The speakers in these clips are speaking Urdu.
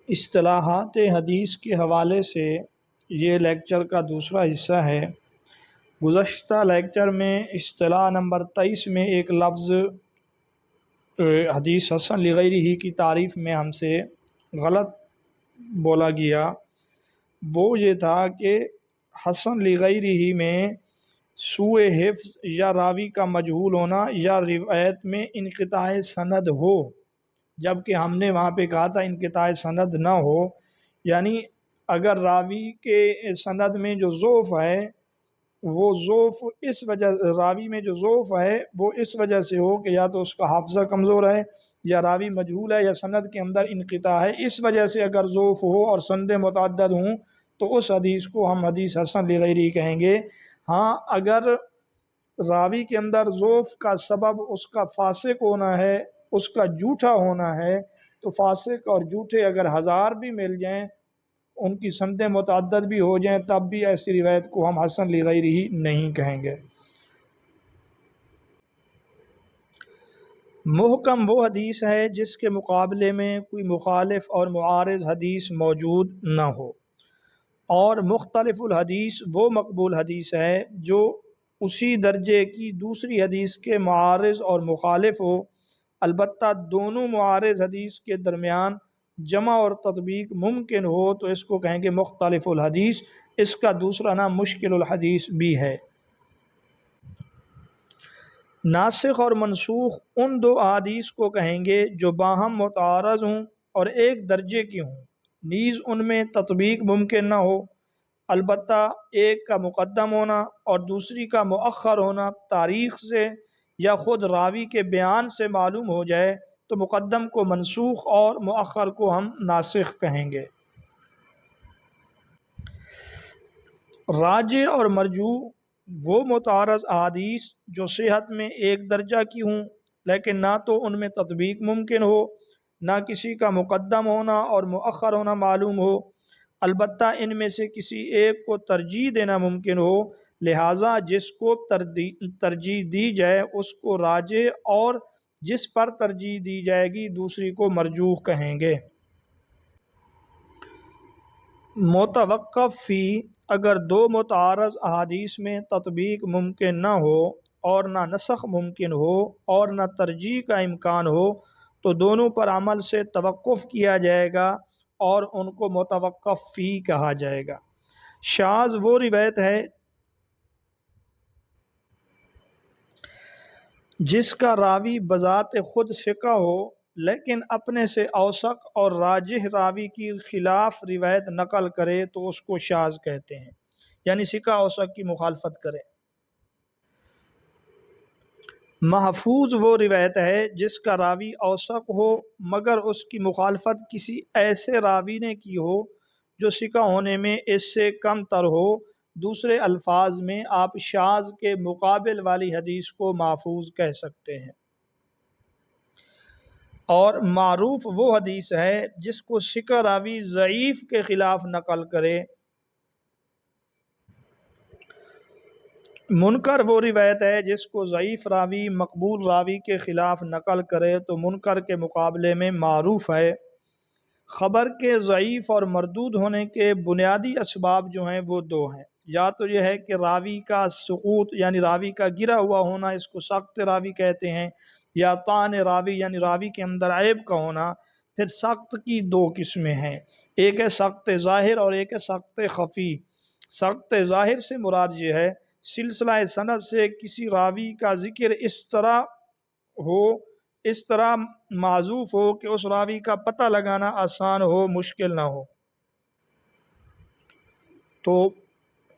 اصطلاحات حدیث کے حوالے سے یہ لیکچر کا دوسرا حصہ ہے۔ گزشتہ لیکچر میں اصطلاح نمبر 23 میں ایک لفظ حدیث حسن لغیرہ کی تعریف میں ہم سے غلط بولا گیا، وہ یہ تھا کہ حسن لغیرہ میں سوء حفظ یا راوی کا مجہول ہونا یا روایت میں انقطاع سند ہو، جبکہ ہم نے وہاں پہ کہا تھا انقطاع سند نہ ہو، یعنی اگر راوی کے سند میں جو ضعف ہے وہ ضعف اس وجہ راوی میں جو ضعف ہے وہ اس وجہ سے ہو کہ یا تو اس کا حافظہ کمزور ہے یا راوی مجہول ہے یا سند کے اندر انقطاع ہے، اس وجہ سے اگر ضعف ہو اور سندیں متعدد ہوں تو اس حدیث کو ہم حدیث حسن لغیرہ کہیں گے۔ ہاں، اگر راوی کے اندر ضعف کا سبب اس کا فاسق ہونا ہے، اس کا جھوٹا ہونا ہے، تو فاسق اور جھوٹے اگر 1000 بھی مل جائیں، ان کی سندیں متعدد بھی ہو جائیں، تب بھی ایسی روایت کو ہم حسن لغیرہ نہیں کہیں گے۔ محکم وہ حدیث ہے جس کے مقابلے میں کوئی مخالف اور معارض حدیث موجود نہ ہو، اور مختلف الحدیث وہ مقبول حدیث ہے جو اسی درجے کی دوسری حدیث کے معارض اور مخالف ہو، البتہ دونوں معارض حدیث کے درمیان جمع اور تطبیق ممکن ہو تو اس کو کہیں گے مختلف الحدیث۔ اس کا دوسرا نام مشکل الحدیث بھی ہے۔ ناسخ اور منسوخ ان دو احادیث کو کہیں گے جو باہم متعارض ہوں اور ایک درجے کی ہوں، نیز ان میں تطبیق ممکن نہ ہو، البتہ ایک کا مقدم ہونا اور دوسری کا مؤخر ہونا تاریخ سے یا خود راوی کے بیان سے معلوم ہو جائے تو مقدم کو منسوخ اور مؤخر کو ہم ناسخ کہیں گے۔ راجح اور مرجوح وہ متعارض احادیث جو صحت میں ایک درجہ کی ہوں لیکن نہ تو ان میں تطبیق ممکن ہو، نہ کسی کا مقدم ہونا اور مؤخر ہونا معلوم ہو، البتہ ان میں سے کسی ایک کو ترجیح دینا ممکن ہو، لہٰذا جس کو ترجیح دی جائے اس کو راجح اور جس پر ترجیح دی جائے گی دوسری کو مرجوح کہیں گے۔ متوقف فی اگر دو متعارض احادیث میں تطبیق ممکن نہ ہو اور نہ نسخ ممکن ہو اور نہ ترجیح کا امکان ہو تو دونوں پر عمل سے توقف کیا جائے گا اور ان کو متوقف فی کہا جائے گا۔ شاذ وہ روایت ہے جس کا راوی بذات خود ثقہ ہو لیکن اپنے سے اوثق اور راجح راوی کی خلاف روایت نقل کرے تو اس کو شاذ کہتے ہیں، یعنی ثقہ اوثق کی مخالفت کرے۔ محفوظ وہ روایت ہے جس کا راوی اوثق ہو مگر اس کی مخالفت کسی ایسے راوی نے کی ہو جو ثقہ ہونے میں اس سے کم تر ہو، دوسرے الفاظ میں آپ شاذ کے مقابل والی حدیث کو محفوظ کہہ سکتے ہیں۔ اور معروف وہ حدیث ہے جس کو ثقہ راوی ضعیف کے خلاف نقل کرے۔ منکر وہ روایت ہے جس کو ضعیف راوی مقبول راوی کے خلاف نقل کرے تو منکر کے مقابلے میں معروف ہے۔ خبر کے ضعیف اور مردود ہونے کے بنیادی اسباب جو ہیں وہ دو ہیں، یا تو یہ ہے کہ راوی کا سقوط یعنی راوی کا گرا ہوا ہونا، اس کو سقط راوی کہتے ہیں، یا طعن راوی یعنی راوی کے اندر عیب کا ہونا۔ پھر سقط کی دو قسمیں ہیں، ایک ہے سقط ظاہر اور ایک ہے سقط خفی۔ سقط ظاہر سے مراد یہ ہے سلسلہ سند سے کسی راوی کا ذکر اس طرح معذوف ہو کہ اس راوی کا پتہ لگانا آسان ہو، مشکل نہ ہو۔ تو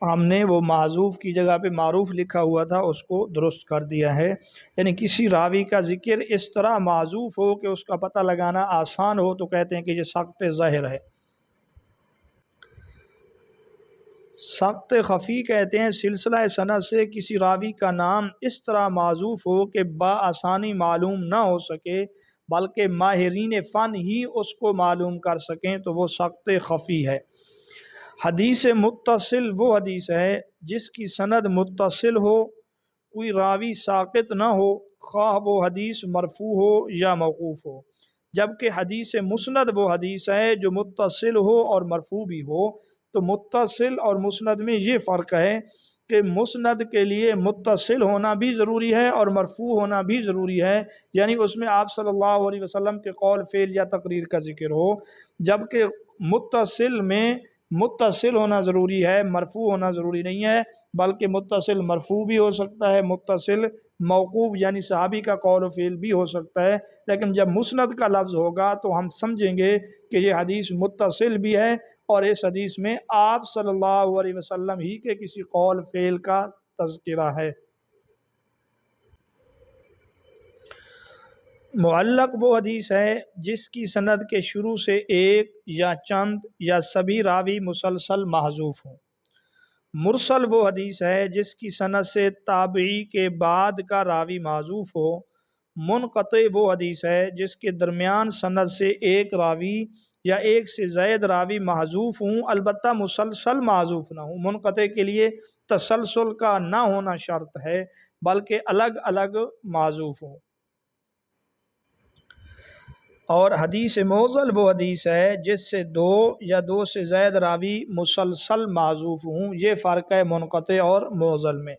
ہم نے وہ معذوف کی جگہ پہ معروف لکھا ہوا تھا اس کو درست کر دیا ہے، یعنی کسی راوی کا ذکر اس طرح معذوف ہو کہ اس کا پتہ لگانا آسان ہو تو کہتے ہیں کہ یہ سقط ظاہر ہے۔ سقط خفی کہتے ہیں سلسلہ سند سے کسی راوی کا نام اس طرح معذوف ہو کہ بآسانی معلوم نہ ہو سکے بلکہ ماہرین فن ہی اس کو معلوم کر سکیں تو وہ سقط خفی ہے۔ حدیث متصل وہ حدیث ہے جس کی سند متصل ہو، کوئی راوی ساقط نہ ہو، خواہ وہ حدیث مرفوع ہو یا موقوف ہو۔ جبکہ حدیث مسند وہ حدیث ہے جو متصل ہو اور مرفوع بھی ہو۔ تو متصل اور مسند میں یہ فرق ہے کہ مسند کے لیے متصل ہونا بھی ضروری ہے اور مرفوع ہونا بھی ضروری ہے، یعنی اس میں آپ صلی اللہ علیہ وسلم کے قول، فعل یا تقریر کا ذکر ہو، جبکہ متصل میں متصل ہونا ضروری ہے، مرفوع ہونا ضروری نہیں ہے، بلکہ متصل مرفوع بھی ہو سکتا ہے، متصل موقوف یعنی صحابی کا قول و فعل بھی ہو سکتا ہے۔ لیکن جب مسند کا لفظ ہوگا تو ہم سمجھیں گے کہ یہ حدیث متصل بھی ہے اور اس حدیث میں آپ صلی اللہ علیہ وسلم ہی کے کسی قول فعل کا تذکرہ ہے۔ معلق وہ حدیث ہے جس کی سند کے شروع سے ایک یا چند یا سبھی راوی مسلسل محذوف ہوں۔ مرسل وہ حدیث ہے جس کی سند سے تابعی کے بعد کا راوی معذوف ہو۔ منقطع وہ حدیث ہے جس کے درمیان سند سے ایک راوی یا ایک سے زائد راوی محذوف ہوں، البتہ مسلسل معذوف نہ ہوں۔ منقطع کے لیے تسلسل کا نہ ہونا شرط ہے بلکہ الگ الگ معذوف ہوں۔ اور حدیث موصل وہ حدیث ہے جس سے دو یا دو سے زائد راوی مسلسل معذوف ہوں۔ یہ فرق ہے منقطع اور موصل میں۔